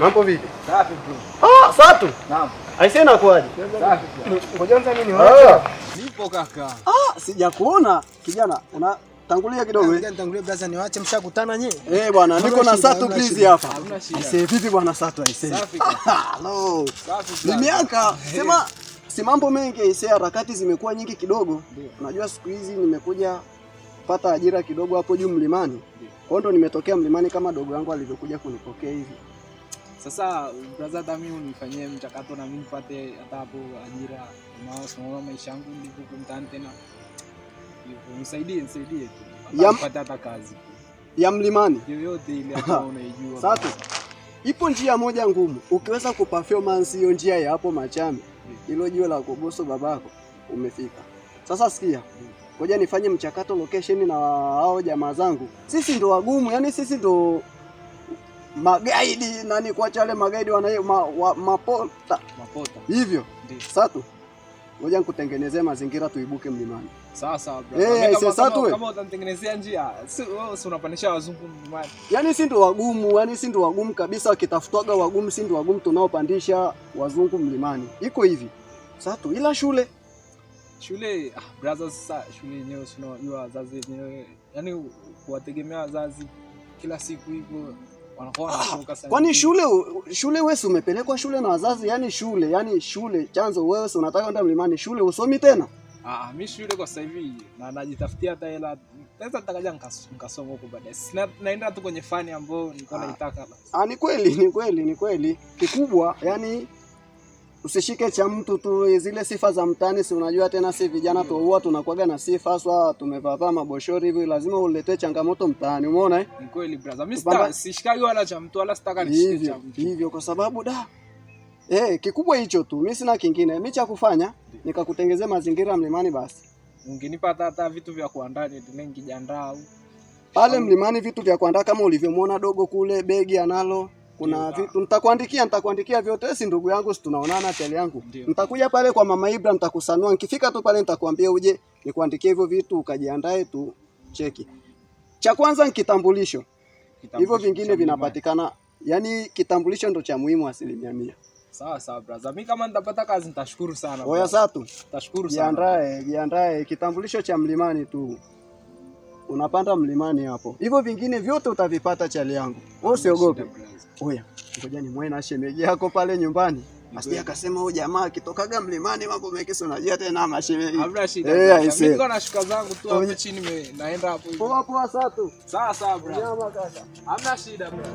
Mambo vipi? Safi bro. Satu. Naam. Aisee nakuaje? Safi. Ngoja nza nini wewe? Nipo kaka. Sijakuona kijana. Unatangulia kidogo eh? Nitangulia brother niwaache mshakutana nyewe. Bwana niko na Satu please hapa. Hamna shida. Aisee vipi bwana Satu aisee? Safi kaka. Hello. Safi. Ni miaka sema si mambo mengi aisee, harakati zimekuwa nyingi kidogo. Unajua siku hizi nimekuja kupata ajira kidogo hapo juu mlimani. Kwa ndo nimetokea mlimani kama dogo yangu alivyokuja kunipokea hivi. Sasa brother dami unifanyie mchakato na mimi nipate hata hapo ajira. Unaona maisha yangu ndivyo mtaani tena. Nisaidie tu. Nipate hata kazi. Ya mlimani. Yoyote ile ambayo unaijua. Sasa ipo njia moja ngumu. Ukiweza kuperformance hiyo njia ya hapo Machame, hilo jiwe la Kogoso babako umefika. Sasa sikia. Ngoja nifanye mchakato location na hao jamaa zangu. Sisi ndo wagumu, yani sisi ndo magaidi nani kwa chale magaidi wanayo mapota. Hivyo. Sasa ngoja nikutengenezee mazingira tuibuke mlimani. Sawa bro. Kama utanitengenezea njia, wewe si unapandisha wazungu mlimani. Yaani si ndo wagumu, si ndo wagumu kabisa, wakitafutwaga wagumu si ndo wagumu tunaopandisha wazungu mlimani. Iko hivi. Sasa ila shule brothers, shule yenyewe unajua wazazi wenyewe. Yaani kuwategemea wazazi kila siku hivyo wanakuwa wanatoka sana. Kwani shule wewe si umepelekwa shule na wazazi, yani shule chanzo wewe si unataka kwenda mlimani, shule usomi tena? Mimi shule kwa sasa hivi na najitafutia hata hela. Pesa nitakaja nikasoma huko baadaye. Naenda tu kwenye fani ambayo nilikuwa naitaka basi. Ni kweli. Kikubwa yani usishike cha mtu tu, zile sifa za mtaani si unajua tena, si vijana tu huwa tunakuaga na sifa swa tumevaa maboshori hivi, lazima uletee changamoto mtaani, umeona eh? Ni kweli brother. Mimi sishikagi wala cha mtu wala sitaka nishike cha mtu. Hivyo kwa sababu kikubwa hicho tu. Mimi sina kingine. Mimi cha kufanya nikakutengezea mazingira mlimani basi. Ungenipa hata vitu vya kuandaa ningejiandaa au pale mlimani vitu vya kuandaa kama ulivyomwona dogo kule begi analo. Kuna vitu nitakuandikia vyote, si ndugu yangu, si tunaonana tele yangu. Nitakuja pale kwa Mama Ibra nitakusanua. Nikifika tu pale nitakwambia uje nikuandikie hivyo vitu ukajiandae tu cheki. Cha kwanza ni kitambulisho. Hivyo vingine vinapatikana. Yaani kitambulisho ndo cha muhimu 100%. Sawa brother. Mimi kama nitapata kazi nitashukuru sana. Oya Satu. Nitashukuru sana. Jiandae kitambulisho cha mlimani tu. Unapanda mlimani hapo. Hivyo vingine vyote utavipata chali yangu. Wewe usiogope. Oya, ngoja ni muone na shemeji yako pale nyumbani. Asije akasema huyu jamaa akitokaga mlimani mambo mengi si unajua tena mashemeji. Hamna shida. Mimi niko na shuka zangu tu hapo chini naenda hapo hivi. Poa Satu. Sawa brother. Nyama kaka. Hamna shida brother.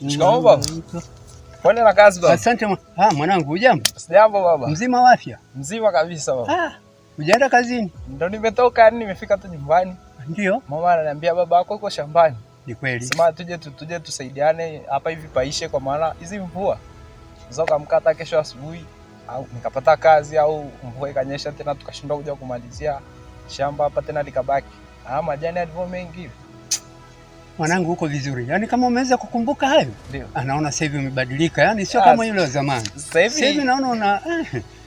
Shikamoo baba. Pole na kazi baba. Asante mwanangu, hujambo? Sijambo baba. Mzima wa afya? Mzima kabisa baba. Hujaenda kazini? Ndio nimetoka, nimefika tu nyumbani. Ndio. Mama ananiambia baba yako yuko shambani. Ni kweli. Sema tuje tusaidiane hapa hivi paishe, kwa maana hizi mvua zoka mkata kesho asubuhi au nikapata kazi au mvua ikanyesha tena tukashindwa kuja kumalizia shamba hapa tena likabaki. Majani yalivyo mengi hivi. Mwanangu uko vizuri. Yaani kama umeweza kukumbuka hayo? Ndio. Anaona sasa hivi umebadilika. Yaani sio kama yule wa zamani. Sasa hivi naona una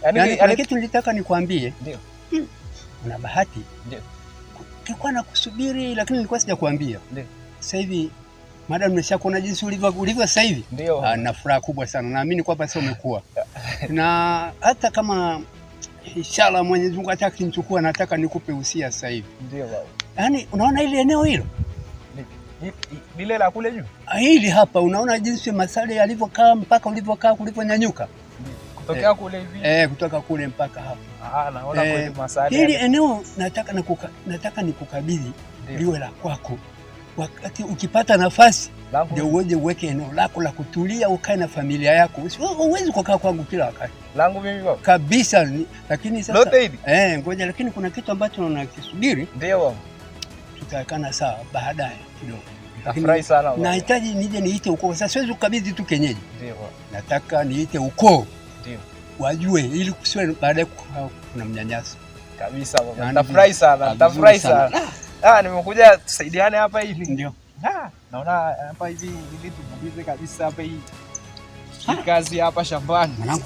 yaani kitu nilitaka nikwambie. Ndio. Una bahati. Ndio. Nilikuwa nakusubiri lakini nilikuwa sijakwambia. Ndio. Sasa hivi madam nimeshakuona jinsi ulivyo sasa hivi. Ndio. Na furaha kubwa sana. Naamini kwamba sasa umekuwa. Na hata kama inshallah Mwenyezi Mungu atakinichukua nataka nikupe usia sasa hivi. Ndio baba. Yaani unaona ile eneo hilo? Lile la kule juu? Hili hapa unaona jinsi masale yalivyokaa mpaka ulivyokaa kuliponyanyuka. Kutokea kule hivi. Kutoka kule mpaka hapa. Naona kweli masale. Hili eneo nataka nikukabidhi liwe la kwako. Wakati ukipata nafasi ndio uweje uweke eneo lako la kutulia ukae na familia yako. Huwezi kukaa kwangu kila wakati. Langu mimi baba. Kabisa, lakini sasa lote hili. Ngoja, lakini kuna kitu ambacho nakisubiri. Ndio baba. itaonekana sawa baadaye kidogo. Nafurahi sana. Nahitaji nije niite ukoo. Sasa siwezi kukabidhi tu kienyeji. Ndio. Nataka niite ukoo. Ndio. Wajue ili kusiwe baadaye kuna mnyanyaso. Kabisa baba. Nitafurahi sana. Nitafurahi sana. Nimekuja tusaidiane hapa hivi. Ndio. Naona hapa hivi ili tumalize kabisa hapa hii kazi hapa shambani. Mwanangu,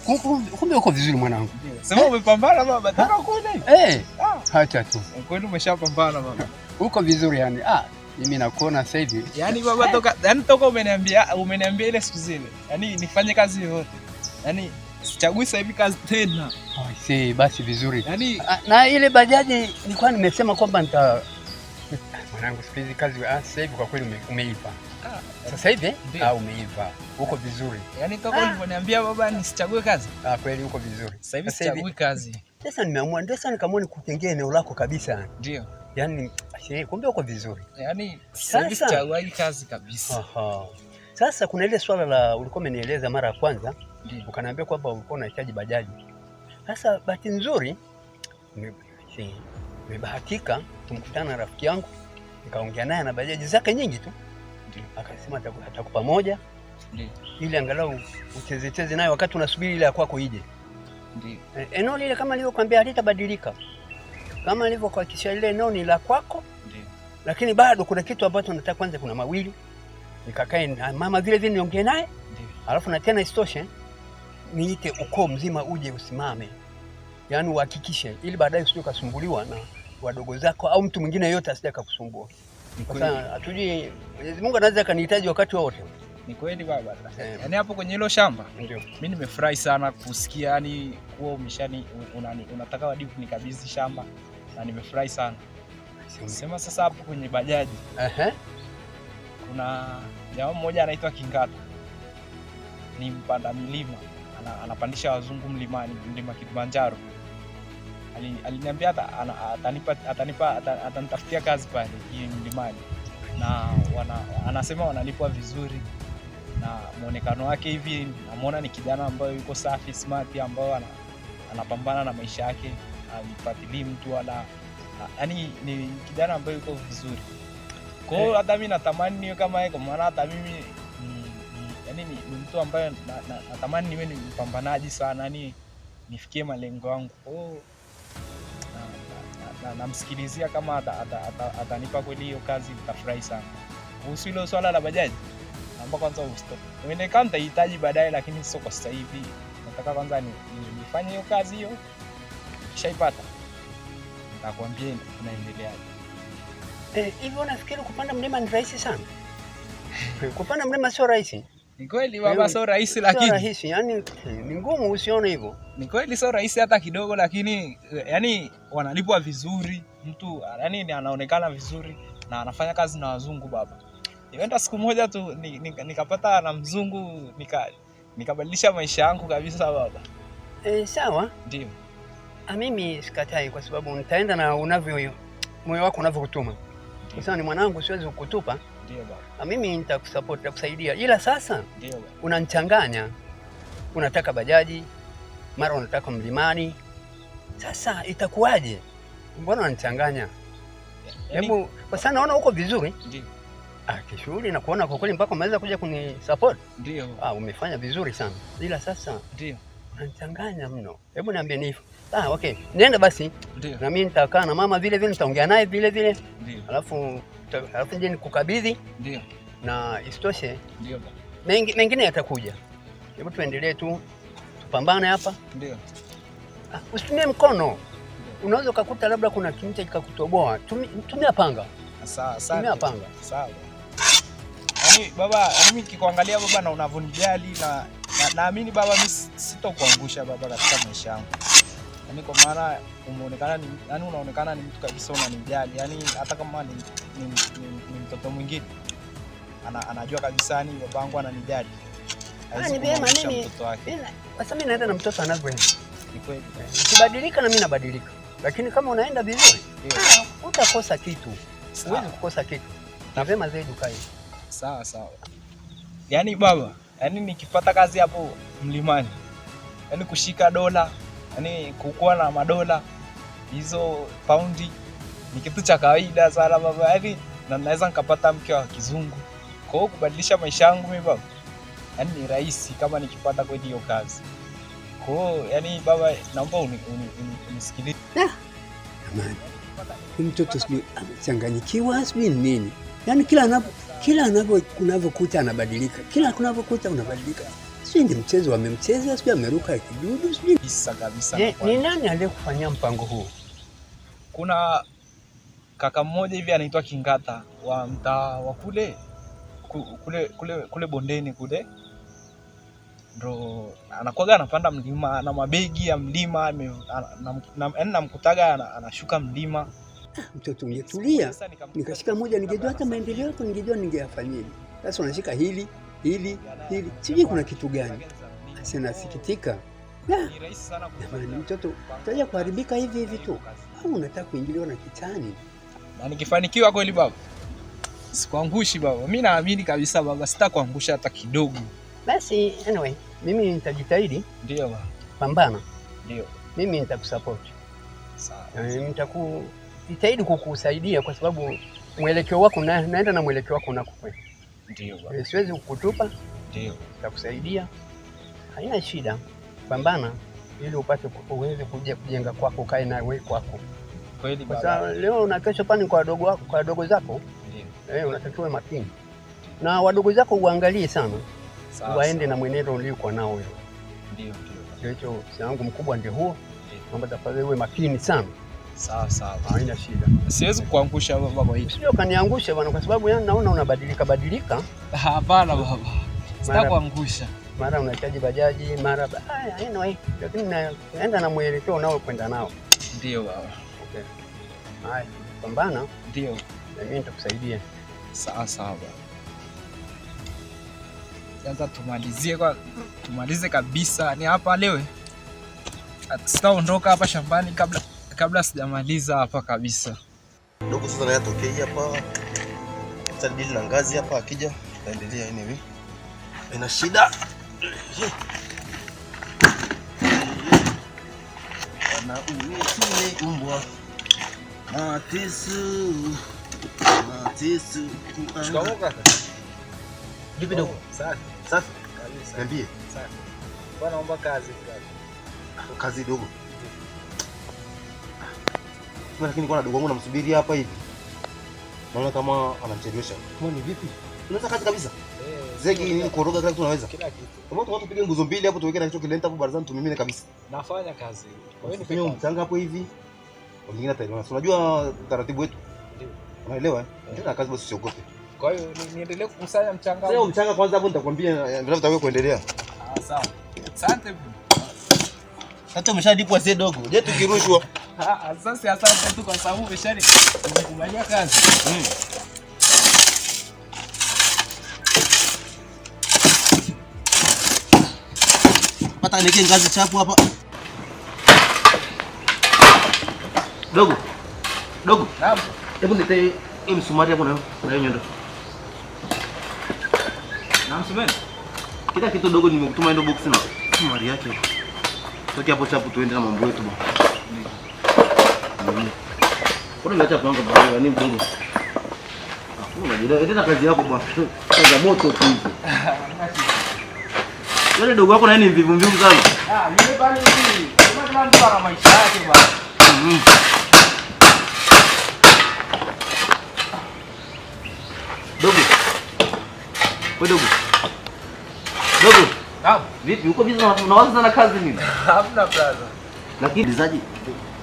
kumbe uko vizuri mwanangu. Sema umepambana baba, toka kule. Acha tu. Kwani umeshapambana baba. Uko vizuri yani. Mimi nakuona sasa hivi. Yaani baba toka umeniambia ile siku zile. Yaani nifanye kazi yoyote. Yaani sichagui sasa hivi kazi tena. Basi vizuri. Yaani na ile bajaji nilikuwa nimesema kwamba mwanangu siku hizi kazi sasa hivi kwa kweli umeiva. Sasa hivi umeiva. Uko vizuri. Yaani toka uliponiambia baba nisichague kazi. Kweli uko vizuri. Sasa hivi sichagui kazi. Sasa nikaamua nikutengee eneo lako kabisa. Ndio. Yaani kumbe uko vizuri. Yaani sasa hivi sichagui kazi kabisa. Sasa kuna ile swala la ulikuwa umenieleza mara ya kwanza, ukaniambia kwamba ulikuwa unahitaji bajaji. Sasa bahati nzuri nimebahatika kumkutana na rafiki yangu, nikaongea naye na bajaji zake nyingi tu. Akasema atakupa moja. Ili angalau uchezecheze nayo wakati unasubiri ile ya kwako ije. Eneo lile kama nilivyokuambia halitabadilika. Kama nilivyokuhakikishia ile eneo ni la kwako. Lakini bado kuna kitu ambacho nataka kwanza, kuna mawili. Nikakae na mama vile vile niongee naye. Alafu na tena isitoshe niite ukoo mzima uje usimame. Yaani uhakikishe ili baadaye usije kusumbuliwa na wadogo zako au mtu mwingine yote asije kukusumbua. Sasa hatujui Mwenyezi Mungu anaweza akanihitaji wakati wote. Ni kweli baba. Yaani hapo kwenye hilo shamba mimi nimefurahi sana kusikia yani kuwa unataka wadifu nikabidhi shamba na nimefurahi sana. Sema sasa hapo kwenye bajaji. Kuna jamaa mmoja anaitwa Kingata. Ni mpanda milima. Anapandisha wazungu mlima Kilimanjaro. Aliniambia atanitafutia kazi pale mlimani. Na anasema wanalipwa vizuri. Na muonekano wake hivi namuona ni kijana ambaye yuko safi, smart, ambaye anapambana na maisha yake, hajifuatilii mtu wala yani ni kijana ambaye yuko vizuri. Kwa hiyo hata mimi natamani niwe kama yeye, kwa maana hata mimi yani ni mtu ambaye natamani niwe ni mpambanaji sana, yani nifikie malengo yangu. Kwa hiyo namsikilizia kama atanipa kweli hiyo kazi, nitafurahi sana. Kuhusu hilo swala la bajaji, naomba kwanza ustop. Uende kama nitahitaji baadaye, lakini sio kwa sasa hivi. Nataka kwanza nifanye hiyo kazi hiyo. Kishaipata nitakwambia tunaendeleaje. Hivi unafikiri kupanda mlima ni rahisi sana? Kupanda mlima sio rahisi. Ni kweli baba, sio rahisi, lakini sio rahisi, yani ni ngumu, usione hivyo. Ni kweli sio rahisi hata kidogo, lakini yani wanalipwa vizuri. Mtu yani anaonekana vizuri na anafanya kazi na wazungu baba. Nimeenda siku moja tu nikapata na mzungu, nikabadilisha maisha yangu kabisa baba. Sawa? Ndio. Mimi sikatai kwa sababu nitaenda na moyo wako unavyokutuma. Sasa ni mwanangu, siwezi kukutupa. Ndio baba. Mimi nitakusupport, nitakusaidia. Ila sasa ndio baba, unanichanganya. Unataka bajaji, mara unataka mlimani. Sasa itakuwaje? Mbona unanichanganya? Hebu kwa sana naona uko vizuri. Ndio. Kishughuli na kuona kwa kweli mpaka umeweza kuja kunisupport. Ndio. Umefanya vizuri sana. Ila sasa ndio unanichanganya mno. Hebu niambie nifu. Okay. Nenda basi. Ndio. Na mimi nitakaa na mama vile vile, nitaongea naye vile vile. Ndio. Alafu nje nikukabidhi. Ndio. Na isitoshe. Ndio. Mengine yatakuja. Hebu tuendelee tu. Tupambane hapa. Ndio. Usitumie mkono. Unaweza ukakuta labda kuna kimcha kikakutoboa. Tumia panga. Sawa. Tumia panga. Sawa. Yaani baba, mimi nikikuangalia baba na unavonijali na naamini baba, mimi sitokuangusha baba katika maisha yangu. Yaani kwa maana unaonekana ni mtu kabisa unanijali. Yaani hata kama ni mtoto mwingine anajua kabisa ni babangu ananijali. Ni vyema mimi. Sasa mimi naenda na mtoto anavyoenda. Ni kweli. Ukibadilika na mimi nabadilika. Lakini kama unaenda vizuri, utakosa kitu. Huwezi kukosa kitu. Ni vyema zaidi ukae. Sawa. Yaani baba, yaani nikipata kazi hapo mlimani, yaani kushika dola, yaani kukuwa na madola, hizo paundi, ni kitu cha kawaida sana baba, yaani na naweza nikapata mke wa kizungu. Kwa hiyo kubadilisha maisha yangu mimi baba, yaani ni rahisi kama nikipata kweli hiyo kazi. Kwa hiyo yaani baba, naomba unisikilize. Amani, huyu mtoto sijui amechanganyikiwa sijui nini. Yaani kila unavyokuta anabadilika, kila kunavyokuta unabadilika. Sijui ni mchezo wamemcheza, sijui ameruka kidudu, sijui kabisa. Ni nani aliyekufanyia mpango huu? Kuna kaka mmoja hivi anaitwa Kingata wa mtaa wa kule bondeni kule, ndo anakuwaga anapanda mlima na mabegi ya mlima, namkutaga anashuka mlima. Mtoto ungetulia, nikashika moja, ningejua hata maendeleo yako, ningejua ningeyafanyia. Sasa unashika hili, sijui kuna kitu gani. Sasa nasikitika. Ni rahisi sana kufanya mtoto utaja kuharibika hivi tu, au unataka kuingiliwa na kitani? Na nikifanikiwa kweli baba, sikuangushi baba. Mimi naamini kabisa baba, sitakuangusha hata kidogo. Basi anyway, mimi nitajitahidi. Ndio baba. Pambana. Ndio. Mimi nitakusupport. Sawa. Nitajitahidi kukusaidia kwa sababu mwelekeo wako naenda na mwelekeo wako unakokwenda. Ndio baba. Siwezi kukutupa. Ndio. Nitakusaidia. Haina shida. Pambana ili upate uweze kujenga kwako, kae na wewe kwako. Kweli baba. Sasa leo na kesho pani kwa wadogo wako, kwa wadogo zako. Ndio. Unatakiwa makini. Na wadogo zako uangalie sana. Sawa. Waende na mwenendo uliokuwa nao wewe. Ndio. Hicho changu mkubwa ndio huo. Naomba tafadhali uwe makini sana. Sawa. Haina shida. Siwezi kuangusha baba kwa hiyo. Sio kaniangusha bwana, kwa sababu yani naona unabadilika. Hapana baba. Sitakuangusha. Mara unahitaji bajaji, mara anyway, lakini naenda na mwelekeo unaokwenda nao. Ndio baba. Okay. Haya, pambana. Ndio. Na mimi nitakusaidia. Sawa baba. Sasa tumalize kabisa. Ni hapa leo. Sitaondoka hapa shambani kabla sijamaliza hapa kabisa. Dogo sasa naye atokee hapa. Sasa dili na ngazi hapa, akija taendelea anyway. Ina shida. Na uwe umbwa. Matisu. Shikamoo kaka. Vipi dogo? Safi. Niambie. Safi. Bwana naomba kazi kaka. Kazi dogo. Lakini kwa dogo wangu namsubiri hapa hivi. Naona kama anamchelewesha. Mbona vipi? Unaweza kazi kabisa? Zegi nini koroga kila kitu unaweza? Kila kitu. Kama tu tupige nguzo mbili hapo tuweke na hicho kilenta hapo barazani tumimine kabisa. Nafanya kazi. Kwa hiyo nifanye mchanga hapo hivi. Wengine hata unajua taratibu wetu. Ndio. Unaelewa eh? Ndio kazi basi usiogope. Kwa hiyo niendelee kukusanya mchanga. Leo mchanga kwanza hapo nitakwambia ndio tutawe kuendelea. Sawa. Asante bro. Hata umeshadipwa zee dogo. Je, tukirushwa? Asante tu kwa sababu umekubalia kazi. Pata nike ngazi chapu hapa. Dogo. Naam. Hebu nite msumari hapo na hiyo nyondo. Na msumari? Kila kitu dogo nimekutuma ndio box na msumari yake. Toki hapo chapu tuende na mambo yetu bwana. Kuna ngacha kwanza bwana ni mdogo. Unajua ndio kazi yako bwana. Kwanza moto tu hizo. Yule dogo wako na yeye ni mvivu sana. Yule bali hivi. Kama mtu ana maisha yake bwana. Dogo. Dogo. Naam. Vipi uko busy unawaza sana kazi nini? Hamna brother. Lakini mzaji,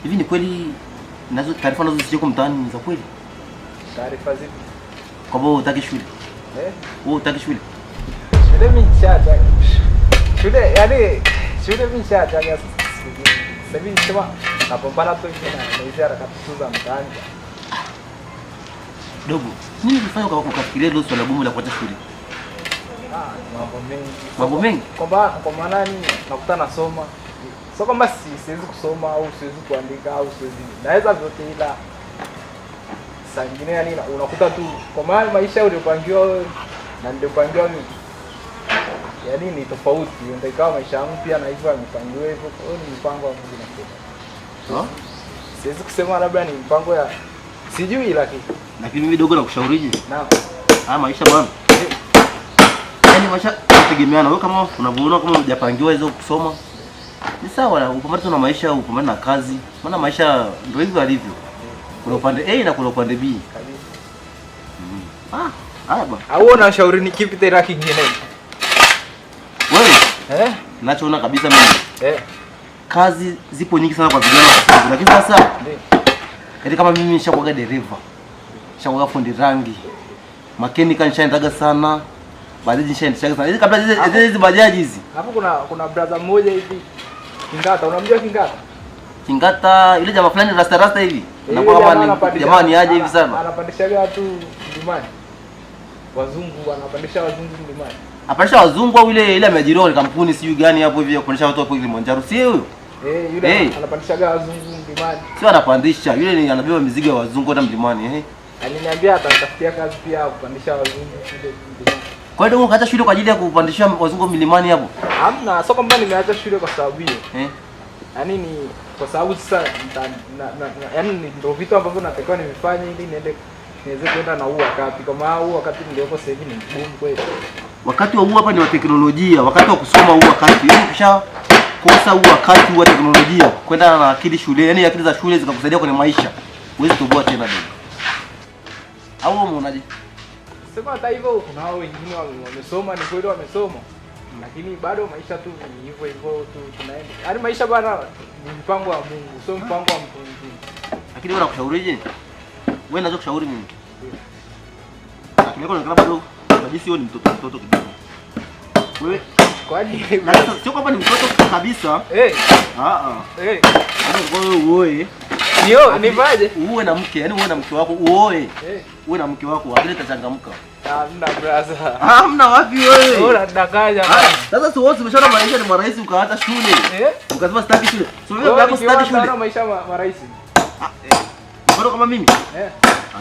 hivi ni kweli nazo taarifa nazo zisije kwa mtaani za kweli? Taarifa zipi? Kwa sababu utaki shule. Wewe utaki shule? Shule mimi nishaanza. Shule mimi nishaanza. Sasa hivi sema napambana tu na hizo harakati za mtaani. Dogo, nini ulifanya kwa kukafikiria hilo swala gumu la kuacha shule? Mambo mengi. Kwa maana ni nakuta nasoma. Sio kwamba siwezi kusoma au siwezi kuandika au siwezi. Naweza vyote ila saa nyingine yani unakuta tu kwa maana maisha uliyopangiwa na niliopangiwa mimi. Yaani ni tofauti. Ndio ikawa maisha yangu pia na hivyo yamepangiwa hivyo. Kwa hiyo ni mpango wa Mungu na kwa. Siwezi kusema labda ni mpango ya Sijui lakini. Lakini mimi dogo nakushaurije? Naam. Maisha bwana. Yaani maisha tegemeana. Wewe kama unavyoona kama hujapangiwa hizo kusoma, ni sawa, upambane na maisha, upambane na kazi. Maana maisha ndio hivyo alivyo. Kuna upande A na kuna upande B. Haya bwana. Au unashauri ni kipi tena kingine? Wewe? Nachoona kabisa mimi. Kazi zipo nyingi sana kwa vijana wa sasa. Lakini sasa yaani kama mimi nishakuwa dereva. Nishakuwa fundi rangi. Mechanical nishaendaga sana. Bajaji nishaendaga sana. Hizi kabla hizi bajaji hizi. Hapo kuna brother mmoja hivi. Kingata, unamjua Kingata? Kingata ile jamaa fulani rasta hivi. Unakuwa kama ni jamaa ni aje hivi sana. Anapandishaga watu mlimani. Wazungu wanapandisha wazungu mlimani. Apandisha wazungu au ile ameajiriwa kwa kampuni sijui gani hapo hivi kupandisha watu hapo Kilimanjaro. Si huyo? Yule anapandishaga wazungu mlimani. Sio anapandisha, yule ni anabeba mizigo ya wazungu hata mlimani. Aliniambia atatafutia kazi pia kupandisha wazungu kule mlimani. Kwa hiyo ukaacha shule kwa ajili ya kupandisha wazungu milimani hapo? Hamna, sio kwamba nimeacha shule kwa sababu hiyo. Yaani ni kwa sababu sasa yaani ndio vitu ambavyo natakiwa nivifanye ili niweze kwenda na huu wakati. Kama huu wakati niliopo sasa hivi ni mgumu kweli. Wakati wa huu hapa ni wa teknolojia, wakati wa kusoma huu wakati. Yaani kisha kosa huu wakati wa teknolojia, kwenda na akili shule, yaani akili za shule zikakusaidia kwenye maisha. Huwezi kutoboa tena ndio. Au umeonaje? Sema hata hivyo kuna wao wengine wamesoma, ni kweli wamesoma. Lakini bado maisha tu ni hivyo hivyo tu tunaenda. Yaani maisha bana ni mpango wa Mungu, sio mpango wa mtu mwingine. Lakini wewe unakushaurije? Wewe unaweza kushauri mimi. Lakini kwa nini bado unajisi wewe ni mtoto kidogo. Wewe kwani sio kwamba ni mtoto kabisa. Wewe uoe. Ndio, nivaje? Uwe na mke, yani uwe na mke wako, uoe. Uwe na mke wako, akili itachangamka. Hamna brother. Hamna wapi wewe? Unadanganya bwana. Sasa si wote umeshaona maisha ni marahisi ukaacha shule. Ukasema sitaki shule. Sio wewe yako sitaki shule. Unaona maisha marahisi. Bado kama mimi?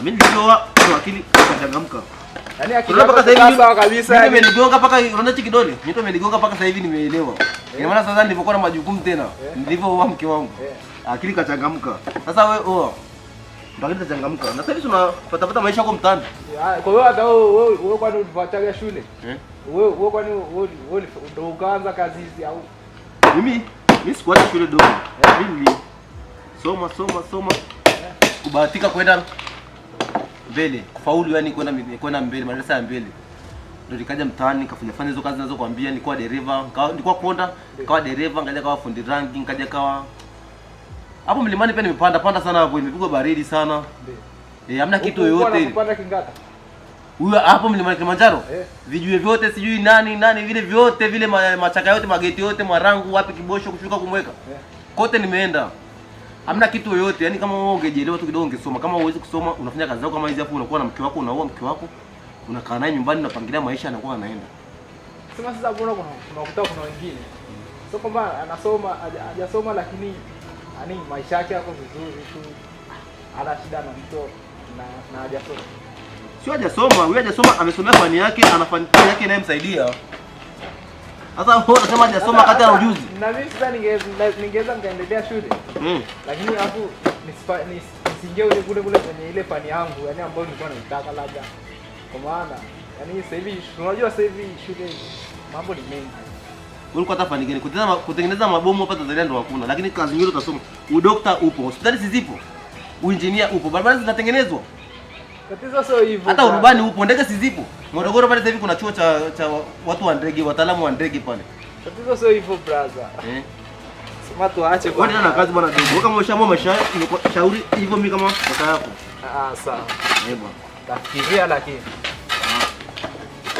Mimi nilioa kwa akili itachangamka. Yaani akili yako sawa kabisa. Mimi nimenigonga paka unaona hiki kidole. Mimi nimenigonga paka sasa hivi nimeelewa. Ina maana sasa nilipokuwa na majukumu tena, nilipooa mke wangu. Akili kachangamka. Sasa wewe ndio akili kachangamka. Na sasa hivi tunapata maisha yako mtaani. Kwa hiyo hata wewe kwani ulifuataga shule? Wewe kwani wewe ndio ukaanza kazi hizi au? Mimi sikuacha shule dogo. Mimi soma. Kubahatika kwenda mbele, kufaulu yani kwenda mbele, madarasa ya mbele. Ndio nikaja mtaani nikafanya hizo kazi ninazokuambia, nilikuwa dereva, nilikuwa konda, nikawa dereva, ngaja kawa fundi rangi, ngaja kawa hapo mlimani pia nimepanda sana hapo, imepigwa baridi sana. Hamna kitu yoyote. Unapanda Kingata. Huyo hapo mlimani Kilimanjaro. Vijue vyote sijui nani vile vyote vile machaka yote mageti yote Mwarangu wapi Kibosho kushuka kumweka. Kote nimeenda. Hamna kitu yoyote. Yaani kama wewe ungejielewa tu kidogo ungesoma. Kama huwezi kusoma unafanya kazi zako kama hizi hapo unakuwa na mke wako, unaoa mke wako. Unakaa naye nyumbani unapangilia maisha anakuwa anaenda. Sema sasa kuna wengine. Sio kwamba anasoma hajasoma lakini maisha yake yako vizuri tu. Ana shida na mtoto na hajasoma. Sio hajasoma, huyu hajasoma amesomea fani yake, ana fani yake inayomsaidia. Sasa wewe unasema hajasoma kati ya ujuzi. Na mimi sasa ningeweza nikaendelea shule. Lakini hapo nisingie kule kwenye ile fani yangu, yani ambayo nilikuwa naitaka labda. Kwa maana yani sasa hivi unajua sasa hivi shule mambo ni mengi. Ulikuwa hata fani gani? Kutengeneza mabomu hapa Tanzania ndio hakuna, lakini kazi nyingine utasoma. Udokta upo, hospitali zipo. Uinjinia upo, barabara zinatengenezwa. Tatizo sio hivyo. Hata urubani upo, ndege zipo. Morogoro pale sasa hivi kuna chuo cha watu wa ndege, wataalamu wa ndege pale. Tatizo sio hivyo brother. Sema tuache kwa. Wewe na kazi bwana dogo. Wewe kama ushaamua maisha shauri hivyo mimi kama kaka yako. Sawa. Bwana. Tafikiria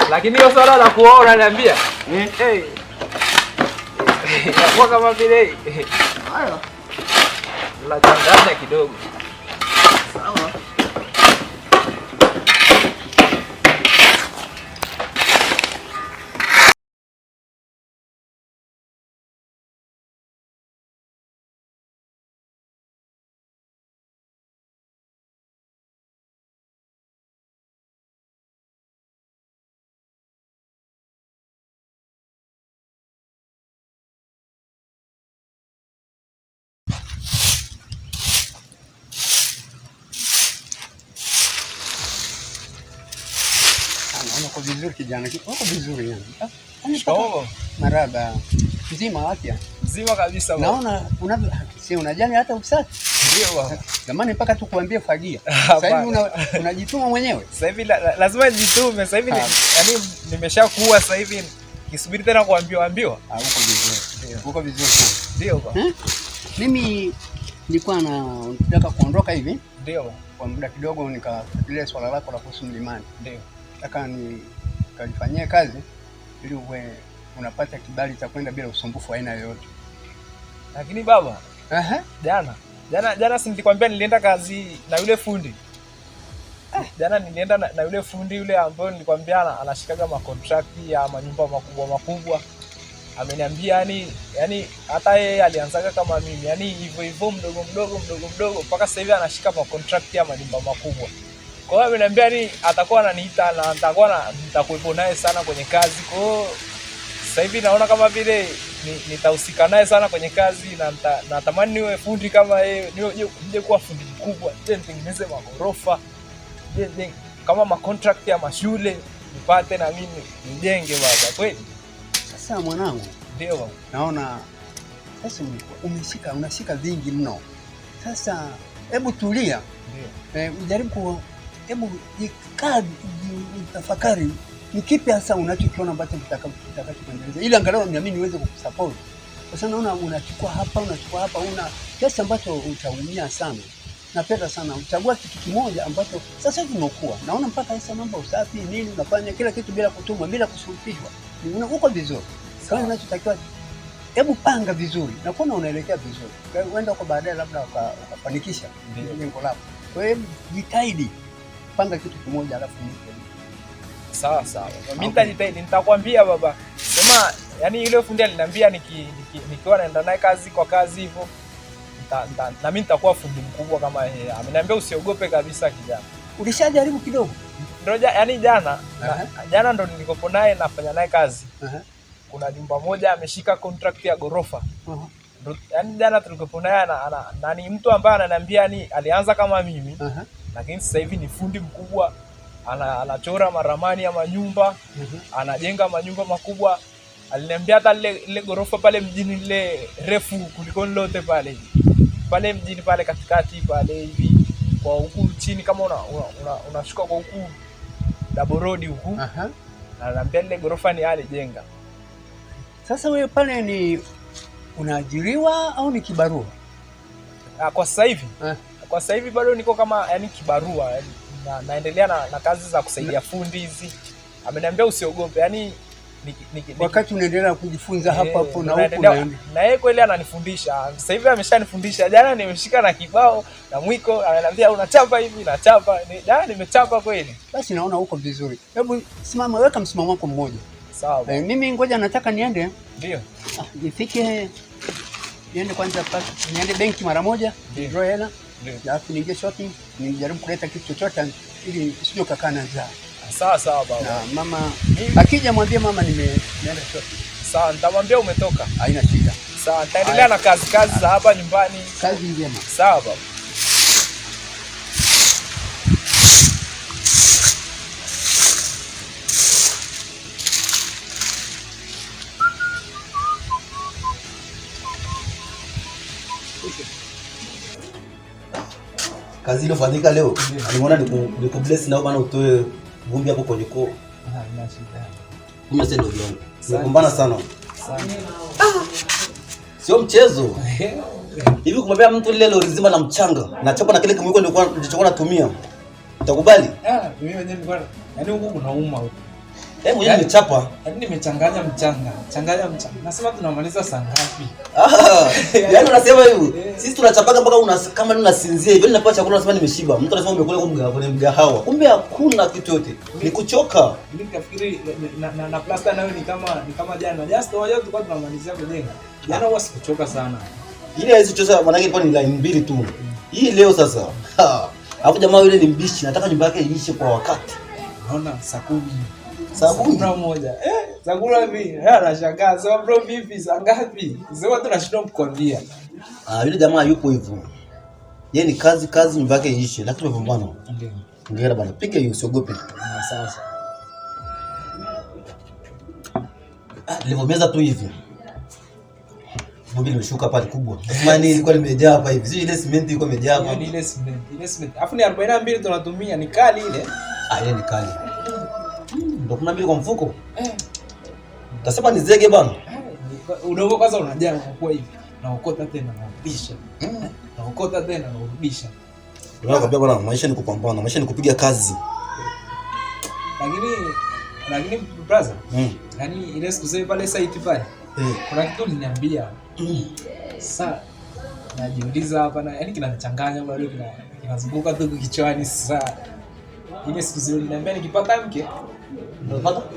lakini hiyo swala la kuoa unaniambia? Kwa kama vile haya. La changanya kidogo. Sawa. Uko vizuri kijana? Uko vizuri yani? Shikamoo. Maraba. Mzima afya? Mzima kabisa baba. Naona unajali hata usafi. Ndio baba. Zamani mpaka tukuambie fagia. Sasa hivi unajituma mwenyewe. Sasa hivi lazima nijitume. Sasa hivi yani nimeshakuwa sasa hivi kisubiri tena kuambiwa. Uko vizuri. Uko vizuri sana. Ndio baba. Mimi nilikuwa nataka kuondoka hivi. Ndio. Kwa muda kidogo nikafuatilia swala lako la kuhusu mlimani. Ndio. Nataka nikalifanyie kazi ili uwe unapata kibali cha kwenda bila usumbufu wa aina yoyote. Lakini baba, jana si nilikwambia nilienda kazi na yule fundi. Jana nilienda na yule fundi yule ambaye nilikwambia anashikaga makontrakti ya manyumba makubwa. Ameniambia yani hata yeye alianzaga kama mimi. Yani hivyo mdogo mpaka sasa hivi anashika makontrakti ya manyumba makubwa. Kwa hiyo ameniambia atakuwa ananiita na nitakuwepo naye sana kwenye kazi. Kwa hiyo sasa hivi naona kama vile nitahusika naye sana kwenye kazi na natamani niwe fundi kama yeye, nije kuwa fundi mkubwa, nitengeneze magorofa, kama makontrakt ya mashule nipate na mimi nijenge baba. Kweli? Sasa mwanangu, ndio baba. Naona sasa unashika vingi mno. Sasa hebu tulia. Ndio. Ujaribu tafakari ni kipi hasa unachokiona ambacho kitakachokuendeleza ili angalau niamini niweze kukusupport. Kwa sababu naona unachukua hapa una kiasi ambacho utaumia sana. Napenda sana uchagua kitu kimoja ambacho sasa hivi unakuwa. Naona mpaka sasa mambo usafi nini unafanya kila kitu bila kutumwa, bila kushurutishwa. Uko vizuri. Kama unachotakiwa hebu panga vizuri. Na kuona unaelekea vizuri. Uenda kwa baadaye labda ukafanikisha lengo lako. Kwa hiyo jitahidi panga kitu kimoja alafu nipe. Sawa. Mimi nitajitahidi, nitakwambia baba. Sema yani yule fundi aliniambia nikiwa naenda naye kazi hivyo na mimi nitakuwa fundi mkubwa kama yeye. Ameniambia usiogope kabisa kijana. Ulishajaribu kidogo? Ndio yani jana ndo nilikopo naye nafanya naye kazi. Kuna nyumba moja ameshika contract ya gorofa. Yani jana tulikopo naye na ni mtu ambaye ananiambia alianza kama mimi. Lakini sasa hivi ni fundi mkubwa. Anachora maramani ya manyumba, anajenga manyumba makubwa. Aliniambia hata ile gorofa pale mjini ile refu kuliko lote pale mjini pale katikati pale hivi kwa huku chini kama unashuka kwa huku double road huku. Ananiambia ile gorofa ni alijenga. Sasa wewe pale ni unaajiriwa au ni kibarua? Kwa sasa hivi bado niko kama yani kibarua yani. Naendelea na kazi za kusaidia fundi hizi. Ameniambia usiogope yani wakati unaendelea kujifunza hapo na huko na yeye kweli ananifundisha. Sasa hivi ameshanifundisha. Jana nimeshika na kibao na mwiko, ananiambia unachapa hivi nachapa. Jana nimechapa kweli. Basi naona uko vizuri. Hebu simama, weka msimamo wako mmoja. Sawa. Mimi ngoja nataka niende. Ndio. Nifike niende kwanza niende benki mara moja, draw hela. Alafu niingie shopping, nijaribu kuleta kitu chochote ili usije ukakaa na njaa. Sawa baba. Na mama akija mwambie mama nimeenda shopping. Sawa, nitamwambia umetoka. Haina shida. Sawa, nitaendelea na kazi za hapa nyumbani. Kazi njema. Sawa baba. Kazi iliyofanyika leo, nimeona nikubless nao bana utoe vumbi hapo kwenye koo. Hamna shida. Mimi sasa ndio yangu. Nimekumbana sana. Sio mchezo. Hivi kumwambia mtu lile lori zima na mchanga na chopa na kile kimwiko ndio natumia. Utakubali? Mimi mwenyewe nilikuwa yani huko unauma huko. Mwenyewe nimechapa. Yaani nimechanganya mchanga. Nasema tunamaliza saa ngapi? Yaani unasema hivi. Sisi tunachapaga mpaka kama unasinzia hivi. Ninapata chakula unasema nimeshiba. Mtu anasema umekula kwenye mgahawa. Kumbe hakuna kitu yote. Ni kuchoka. Mimi nikafikiri na plasta nayo ni kama jana. Just wajao tulikuwa tunamalizia kujenga. Jana huwa sikuchoka sana. Ile hizo choza maana ilikuwa ni line mbili tu. Hii leo sasa. Hapo jamaa yule ni mbishi. Nataka nyumba yake iishe kwa wakati. Naona saa 10. Saa 11. Saa 10 anashangaa. Sasa bro vipi saa ngapi? Sasa tunashindwa kukwambia. Yule jamaa yupo hivyo. Yeye ni kazi nyumba yake iishe. Lakini tumepambana. Ndio. Ngera bana. Piga hiyo usiogope. Sasa. Nilivomeza tu hivi. Vumbi limeshuka pale kubwa. Jamani ilikuwa limejaa hapa hivi. Sio ile cement ilikuwa imejaa hapa. Ni ile cement. Afu ni 42 tunatumia, ni kali ile. Ile ni kali. Ndio kuna mbili kwa mfuko. Utasema ni zege bana. Unaona kwanza unajaa kwa hivi. Naokota tena narudisha. Naokota tena narudisha. Unakwambia bwana, maisha ni kupambana, maisha ni kupiga kazi. Lakini brother, yani ile siku zile pale site pale. Kuna kitu liniambia. Sasa najiuliza hapa na yani kinanichanganya bado kinazunguka tu kichwani sasa. Ile siku zile liniambia nikipata mke,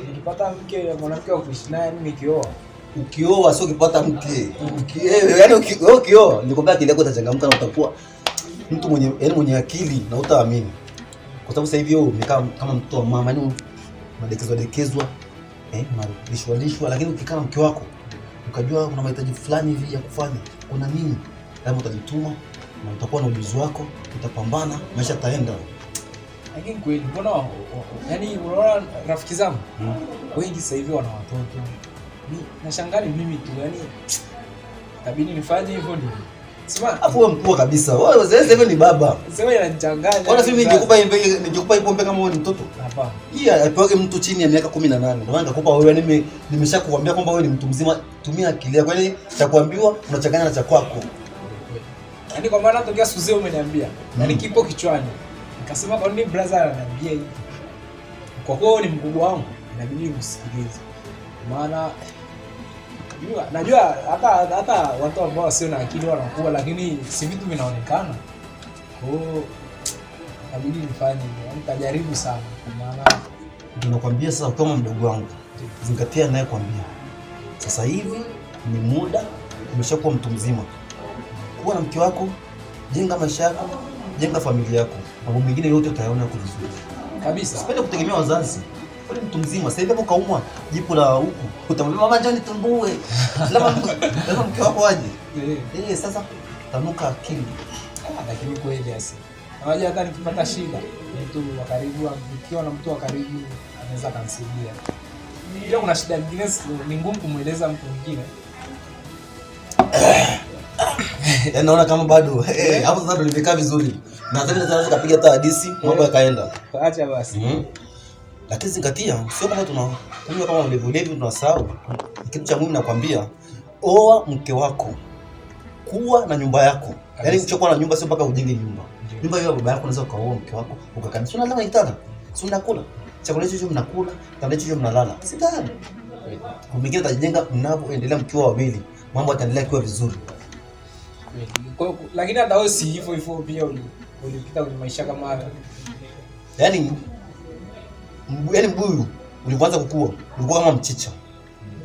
nikipata mke mwanamke wa kuishi naye nikioa. Ukioa sio ukipata mke. Yaani ukioa nikwambia akili yako itachangamka na utakuwa mtu mwenye akili na utaamini. Kwa sababu sasa hivi wewe umekaa kama mtoto wa mama, yani madekezwa, marudishwa, lakini ukikaa na mke wako ukajua kuna mahitaji fulani hivi ya kufanya, kuna nini, lazima utajituma na utakuwa na ujuzi wako, utapambana, maisha taenda. Lakini kweli mbona yani unaona rafiki zangu wengi sasa hivi wana watoto. Nashangaa mimi tu yani tabidi nifanye hivyo ndio. Sema afu wewe mkubwa kabisa. Wewe sasa hivi ni baba. Sema inanichanganya. Bwana mimi ningekupa pombe kama wewe ni mtoto. Hapana. Apewe mtu chini ya miaka 18. Ndio maana nikakupa wewe, yani nimeshakuambia kwamba wewe ni mtu mzima, tumia akili yako. Yaani cha kuambiwa unachanganya na cha kwako. Yaani kwa maana tokea siku zile umeniambia. Yaani kipo kichwani. Nikasema kwa nini brother ananiambia hivi? Kwa kuwa ni mkubwa wangu, inabidi nimsikilize. Maana najua hata watu ambao sio na akili wanakuwa, lakini si vitu vinaonekana. Kwa hiyo inabidi nifanye hivyo. Nitajaribu sana. Maana tunakwambia sasa, kama mdogo wangu, zingatia naye kwambia. Sasa hivi ni muda, umeshakuwa mtu mzima. Kuwa na mke wako, jenga maisha yako, jenga familia yako. Mambo mengine yote utayaona kwa vizuri. Kabisa. Sipende kutegemea wazazi. Wewe mtu mzima, sasa hivi hapo kaumwa jipo la huku. Utamwambia mama njoo nitumbue. Lazima mke wako aje. Sasa tanuka akili. Lakini kweli asi. Hawaja hata nikipata shida, mtu wa karibu, nikiwa na mtu wa karibu anaweza kanisaidia. Ndio kuna shida nyingine ni ngumu kumueleza mtu mwingine. Naona kama bado hapo sasa ndo nimekaa vizuri. Nadhani naweza kupiga hata hadithi mambo yakaenda. Acha basi. Lakini zingatia, sio kama tunakunywa kama ulevi tunasahau. Kitu cha muhimu nakwambia, oa mke wako. Kuwa na nyumba yako. Yaani ukichokuwa na nyumba sio mpaka ujenge nyumba. Nyumba hiyo baba yako unaweza ukaoa mke wako, ukakaa. Sio lazima itana. Sio unakula. Chakula hicho mnakula, chakula hicho mnalala. Si tayari. Kumingine tajenga mnapoendelea mkiwa wawili. Mambo yataendelea kuwa vizuri. Lakini hata wewe si hivyo pia ulipita kwenye maisha kama haya. Yaani mbuyu ulipoanza kukua ulikuwa kama mchicha.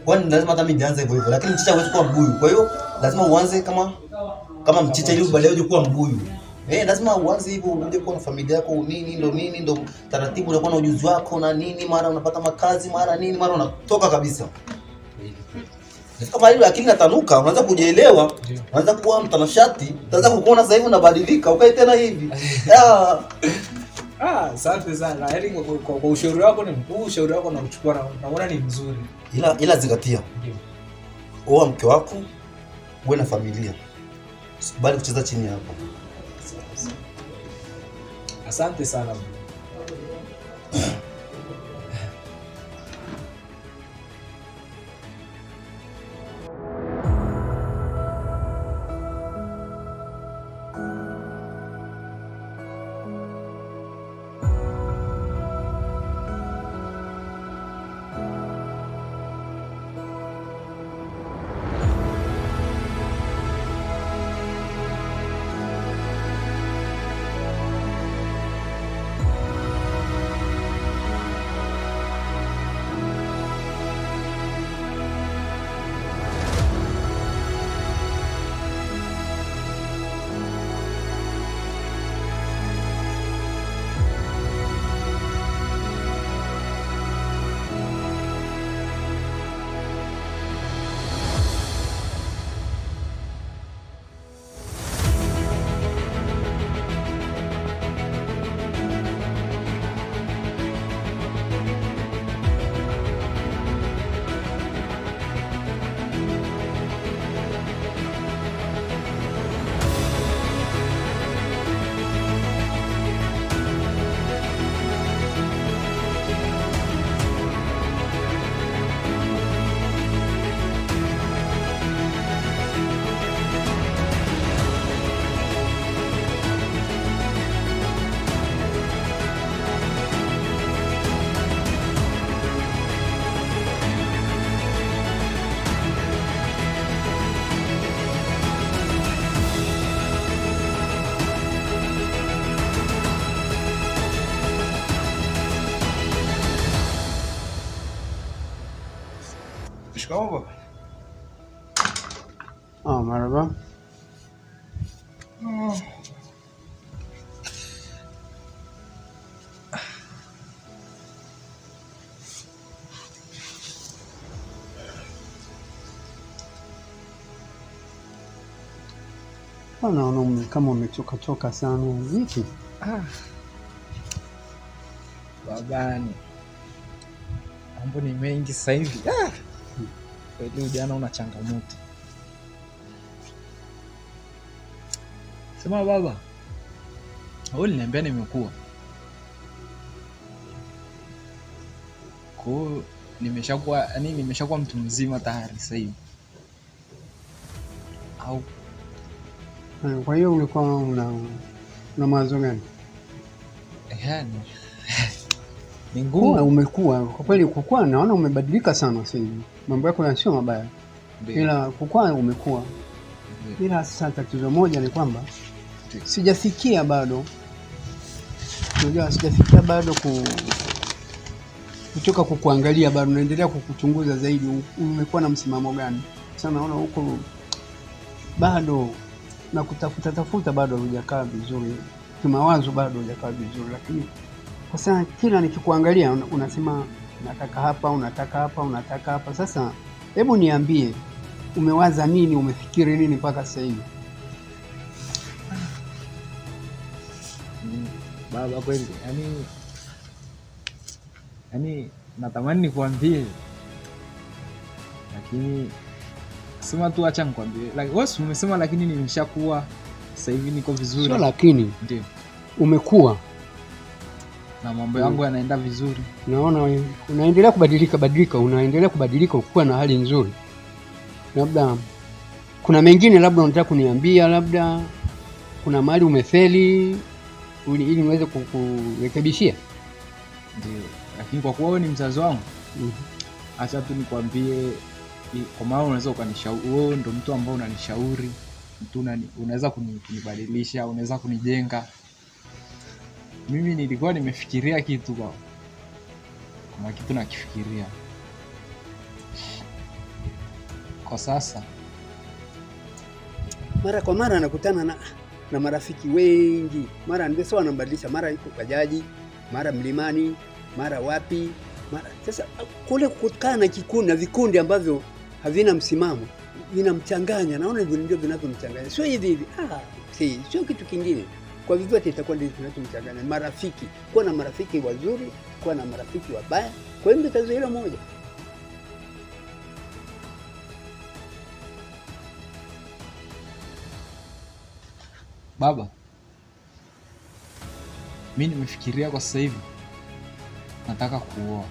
Kwani lazima hata mimi nianze hivyo, lakini mchicha hauwezi kuwa mbuyu. Kwa hiyo lazima uanze kama mchicha ili baadaye uje kuwa mbuyu. Lazima uanze hivyo, uje kuwa na familia yako, nini ndo taratibu, unakuwa na ujuzi wako na nini, mara unapata makazi, mara nini, mara unatoka kabisa. Kama hilo akili natanuka, unaanza kujielewa, unaanza kuwa mtanashati, utaanza kukuona sasa hivi unabadilika, ukae tena hivi. Asante sana. Yaani kwa ushauri wako ni mkuu, ushauri wako na uchukua naona ni mzuri. Ila zingatia. Ndio. Oa mke wako, uwe na familia. Usikubali kucheza chini hapo. Asante sana. Shikamoo baba. Marhaba. Naona kama umechoka sana. Vipi? Babani. Mambo ni mengi sasa hivi. Kweli ujana una changamoto. Sema baba. Wewe uliniambia nimekuwa. Nimeshakuwa mtu mzima tayari sasa hivi. Au kwa hiyo ulikuwa una mawazo gani? Yaani ni ngumu. Umekuwa kwa kweli, kukua naona umebadilika sana sasa hivi. Mambo yako sio mabaya. Ila kukua umekuwa. Ila sasa tatizo moja ni kwamba sijafikia bado. Unajua sijafikia bado kutoka kukuangalia bado, naendelea kukuchunguza zaidi. Umekuwa na msimamo gani? Sasa naona huko bado na kutafuta bado hujakaa vizuri. Kimawazo bado hujakaa vizuri, lakini kwa sasa kila nikikuangalia unasema unataka hapa, unataka hapa, unataka hapa. Sasa hebu niambie, umewaza nini, umefikiri nini mpaka sasa hivi? Baba kweli, yani natamani nikuambie, lakini sema tu acha nikwambie. Like wewe umesema, lakini nimeshakuwa sasa hivi niko vizuri. Sio lakini ndio umekuwa na mambo yangu yanaenda vizuri. Naona unaendelea unaendelea kubadilika, ukuwa na hali nzuri. Labda kuna mengine labda unataka kuniambia, labda kuna mahali umefeli ili niweze kukurekebishia. Ndio, lakini kwa kuwa wewe ni mzazi wangu, acha tu nikwambie, kwa maana unaweza ukanishauri. Wewe ndo mtu ambao unanishauri, unaweza kunibadilisha, unaweza kunijenga. Mimi nilikuwa nimefikiria kitu baba. Kuna kitu nakifikiria kwa sasa. Mara kwa mara nakutana na marafiki wengi. Mara ndio sawa anabadilisha, mara yuko Bajaji, mara Mlimani, mara wapi, mara. Sasa kule kukaa na vikundi ambavyo havina msimamo vinamchanganya. Naona hivyo ndio vinavyomchanganya. Sio hivi. Sio kitu kingine. Kwa vyovyote itakuwa ndio kinachomchanganya. Marafiki, kuwa na marafiki wazuri, kuwa na marafiki wabaya. Kwa hiyo ndio tatizo hilo moja. Baba, mimi nimefikiria kwa sasa hivi nataka kuoa.